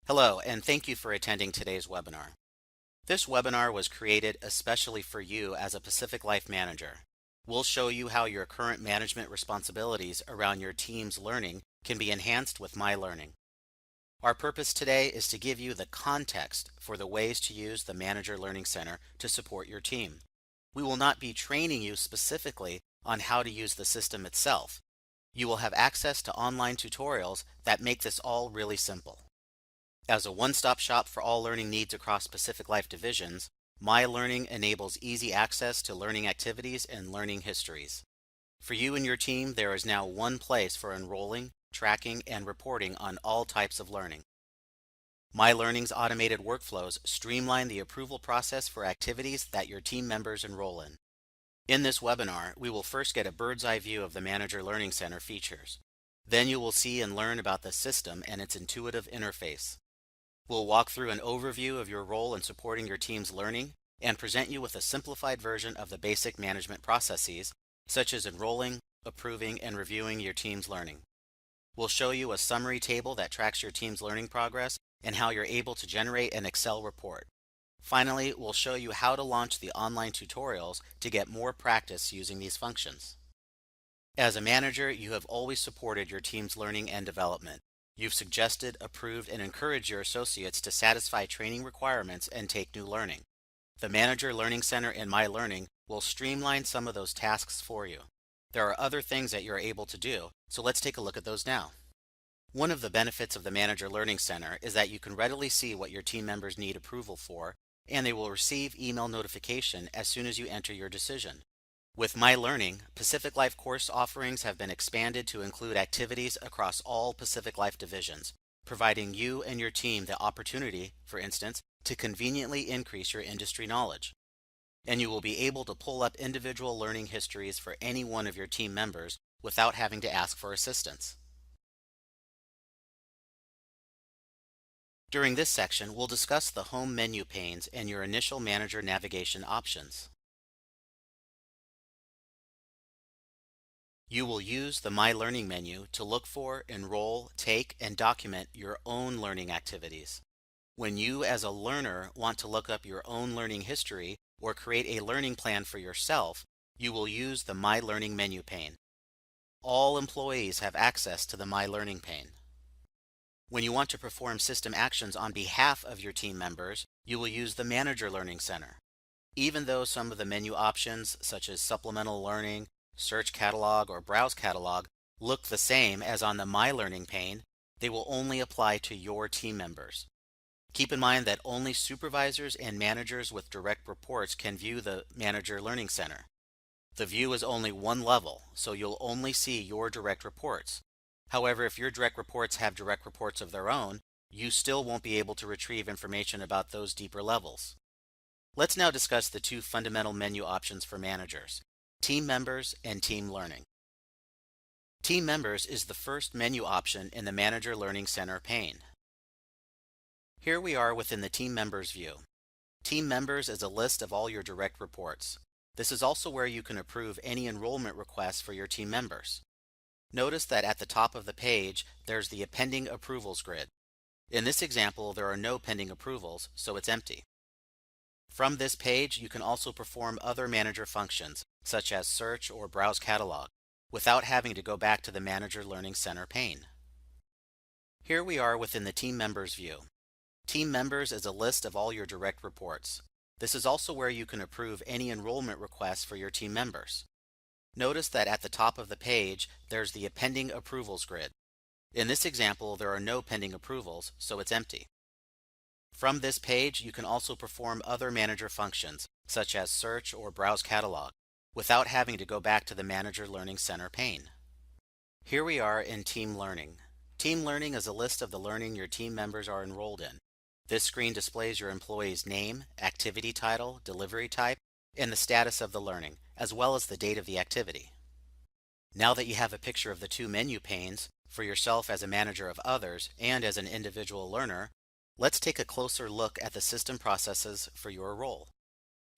Hello, and thank you for attending today's webinar. This webinar was created especially for you as a Pacific Life manager. We'll show you how your current management responsibilities around your team's learning can be enhanced with My Learning. Our purpose today is to give you the context for the ways to use the Manager Learning Center to support your team. We will not be training you specifically on how to use the system itself. You will have access to online tutorials that make this all really simple. As a one-stop shop for all learning needs across Pacific Life divisions, My Learning enables easy access to learning activities and learning histories. For you and your team, there is now one place for enrolling, tracking, and reporting on all types of learning. My Learning's automated workflows streamline the approval process for activities that your team members enroll in. In this webinar, we will first get a bird's eye view of the Manager Learning Center features. Then you will see and learn about the system and its intuitive interface. We'll walk through an overview of your role in supporting your team's learning and present you with a simplified version of the basic management processes, such as enrolling, approving, and reviewing your team's learning. We'll show you a summary table that tracks your team's learning progress and how you're able to generate an Excel report. Finally, we'll show you how to launch the online tutorials to get more practice using these functions. As a manager, you have always supported your team's learning and development. You've suggested, approved, and encouraged your associates to satisfy training requirements and take new learning. The Manager Learning Center in My Learning will streamline some of those tasks for you. There are other things that you're able to do, so let's take a look at those now. One of the benefits of the Manager Learning Center is that you can readily see what your team members need approval for, and they will receive email notification as soon as you enter your decision. With My Learning, Pacific Life course offerings have been expanded to include activities across all Pacific Life divisions, providing you and your team the opportunity, for instance, to conveniently increase your industry knowledge. And you will be able to pull up individual learning histories for any one of your team members without having to ask for assistance. During this section, we'll discuss the home menu panes and your initial manager navigation options. You will use the My Learning menu to look for, enroll, take, and document your own learning activities. When you as a learner want to look up your own learning history or create a learning plan for yourself, you will use the My Learning menu pane. All employees have access to the My Learning pane. When you want to perform system actions on behalf of your team members, you will use the Manager Learning Center. Even though some of the menu options, such as supplemental learning, search catalog, or browse catalog, look the same as on the My Learning pane, they will only apply to your team members. Keep in mind that only supervisors and managers with direct reports can view the Manager Learning Center. The view is only one level, so you'll only see your direct reports. However, if your direct reports have direct reports of their own, you still won't be able to retrieve information about those deeper levels. Let's now discuss the two fundamental menu options for managers: Team Members and Team Learning. Team Members is the first menu option in the Manager Learning Center pane. Here we are within the Team Members view. Team Members is a list of all your direct reports. This is also where you can approve any enrollment requests for your team members. Notice that at the top of the page, there's the Pending Approvals grid. In this example, there are no pending approvals, so it's empty. From this page, you can also perform other manager functions, such as search or browse catalog, without having to go back to the Manager Learning Center pane. Here we are within the Team Members view. Team Members is a list of all your direct reports. This is also where you can approve any enrollment requests for your team members. Notice that at the top of the page, there's the Pending Approvals grid. In this example, there are no pending approvals, so it's empty. From this page, you can also perform other manager functions, such as search or browse catalog, without having to go back to the Manager Learning Center pane. Here we are in Team Learning. Team Learning is a list of the learning your team members are enrolled in. This screen displays your employee's name, activity title, delivery type, and the status of the learning, as well as the date of the activity. Now that you have a picture of the two menu panes, for yourself as a manager of others and as an individual learner, let's take a closer look at the system processes for your role.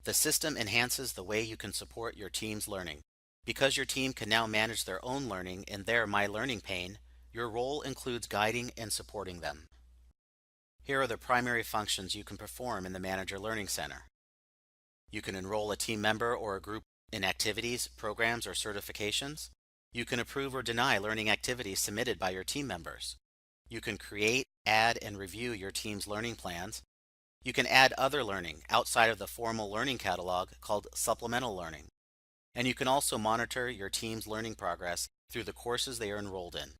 The system enhances the way you can support your team's learning. Because your team can now manage their own learning in their My Learning pane, your role includes guiding and supporting them. Here are the primary functions you can perform in the Manager Learning Center. You can enroll a team member or a group in activities, programs, or certifications. You can approve or deny learning activities submitted by your team members. You can create, add, and review your team's learning plans. You can add other learning outside of the formal learning catalog called supplemental learning. And you can also monitor your team's learning progress through the courses they are enrolled in.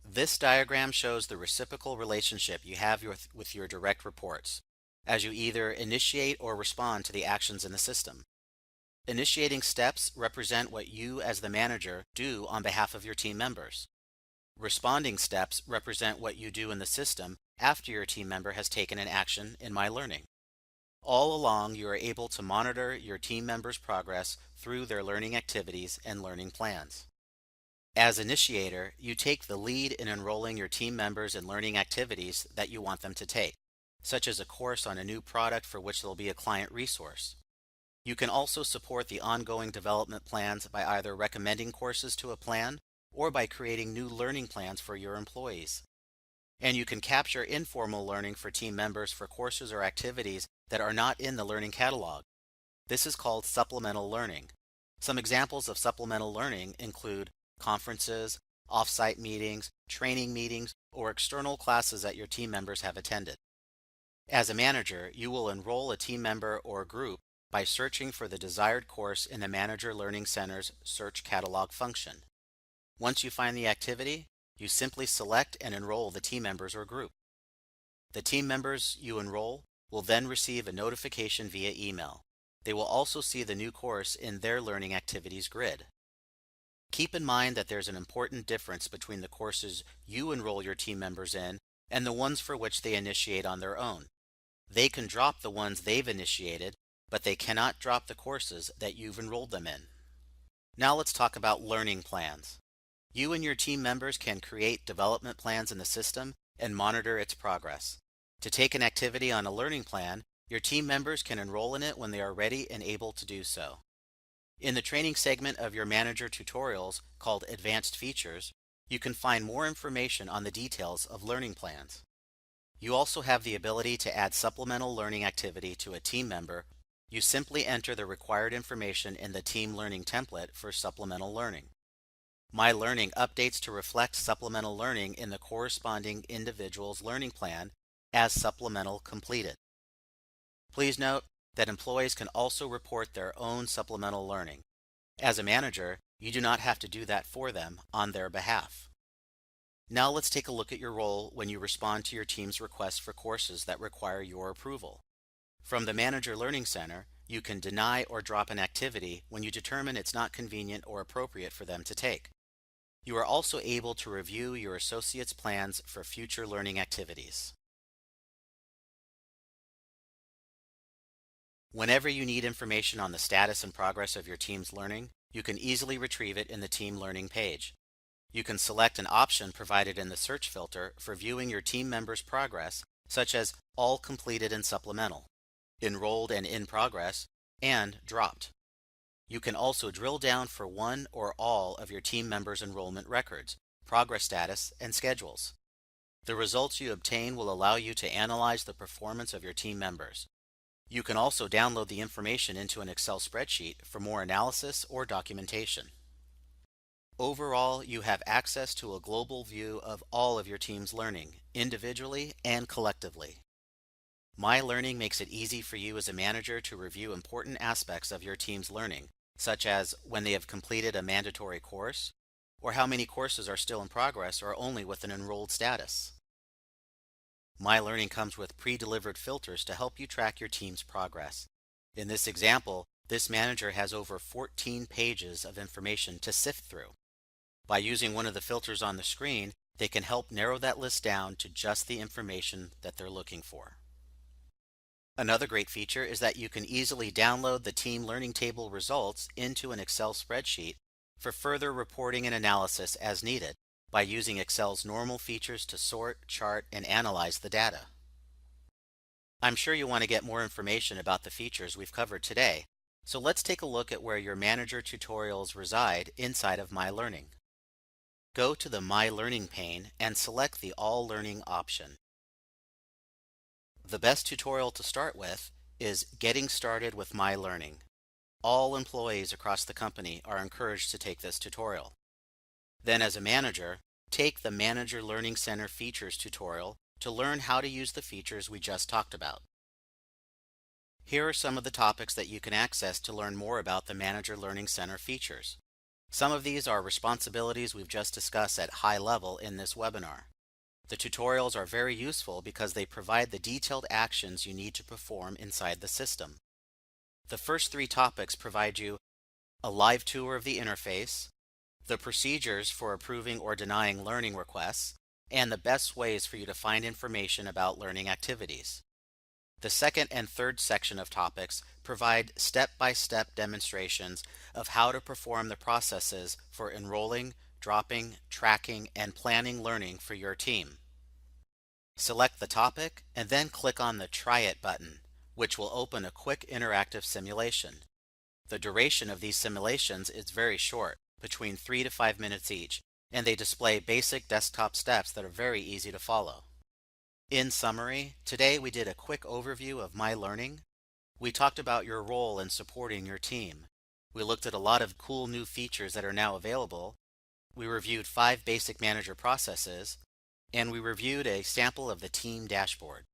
This diagram shows the reciprocal relationship you have with your direct reports, as you either initiate or respond to the actions in the system. Initiating steps represent what you as the manager do on behalf of your team members. Responding steps represent what you do in the system after your team member has taken an action in My Learning. All along, you are able to monitor your team members' progress through their learning activities and learning plans. As initiator, you take the lead in enrolling your team members in learning activities that you want them to take, such as a course on a new product for which there will be a client resource. You can also support the ongoing development plans by either recommending courses to a plan or by creating new learning plans for your employees. And you can capture informal learning for team members for courses or activities that are not in the learning catalog. This is called supplemental learning. Some examples of supplemental learning include conferences, off-site meetings, training meetings, or external classes that your team members have attended. As a manager, you will enroll a team member or group by searching for the desired course in the Manager Learning Center's Search Catalog function. Once you find the activity, you simply select and enroll the team members or group. The team members you enroll will then receive a notification via email. They will also see the new course in their learning activities grid. Keep in mind that there's an important difference between the courses you enroll your team members in and the ones for which they initiate on their own. They can drop the ones they've initiated, but they cannot drop the courses that you've enrolled them in. Now let's talk about learning plans. You and your team members can create development plans in the system and monitor its progress. To take an activity on a learning plan, your team members can enroll in it when they are ready and able to do so. In the training segment of your Manager tutorials called Advanced Features, you can find more information on the details of learning plans. You also have the ability to add supplemental learning activity to a team member. You simply enter the required information in the Team Learning template for supplemental learning. My Learning updates to reflect supplemental learning in the corresponding individual's learning plan as supplemental completed. Please note that employees can also report their own supplemental learning. As a manager, you do not have to do that for them on their behalf. Now let's take a look at your role when you respond to your team's requests for courses that require your approval. From the Manager Learning Center, you can deny or drop an activity when you determine it's not convenient or appropriate for them to take. You are also able to review your associates' plans for future learning activities. Whenever you need information on the status and progress of your team's learning, you can easily retrieve it in the Team Learning page. You can select an option provided in the search filter for viewing your team members' progress, such as All Completed and Supplemental, Enrolled and In Progress, and Dropped. You can also drill down for one or all of your team members' enrollment records, progress status, and schedules. The results you obtain will allow you to analyze the performance of your team members. You can also download the information into an Excel spreadsheet for more analysis or documentation. Overall, you have access to a global view of all of your team's learning, individually and collectively. My Learning makes it easy for you as a manager to review important aspects of your team's learning, such as when they have completed a mandatory course, or how many courses are still in progress or only with an enrolled status. My Learning comes with pre-delivered filters to help you track your team's progress. In this example, this manager has over 14 pages of information to sift through. By using one of the filters on the screen, they can help narrow that list down to just the information that they're looking for. Another great feature is that you can easily download the Team Learning Table results into an Excel spreadsheet for further reporting and analysis as needed by using Excel's normal features to sort, chart, and analyze the data. I'm sure you want to get more information about the features we've covered today, so let's take a look at where your Manager tutorials reside inside of My Learning. Go to the My Learning pane and select the All Learning option. The best tutorial to start with is Getting Started with My Learning. All employees across the company are encouraged to take this tutorial. Then as a manager, take the Manager Learning Center Features tutorial to learn how to use the features we just talked about. Here are some of the topics that you can access to learn more about the Manager Learning Center features. Some of these are responsibilities we've just discussed at high level in this webinar. The tutorials are very useful because they provide the detailed actions you need to perform inside the system. The first three topics provide you a live tour of the interface, the procedures for approving or denying learning requests, and the best ways for you to find information about learning activities. The second and third section of topics provide step-by-step demonstrations of how to perform the processes for enrolling, dropping, tracking, and planning learning for your team. Select the topic and then click on the Try It button, which will open a quick interactive simulation. The duration of these simulations is very short, between 3 to 5 minutes each, and they display basic desktop steps that are very easy to follow. In summary, today we did a quick overview of My Learning. We talked about your role in supporting your team. We looked at a lot of cool new features that are now available. We reviewed 5 basic manager processes, and we reviewed a sample of the team dashboard.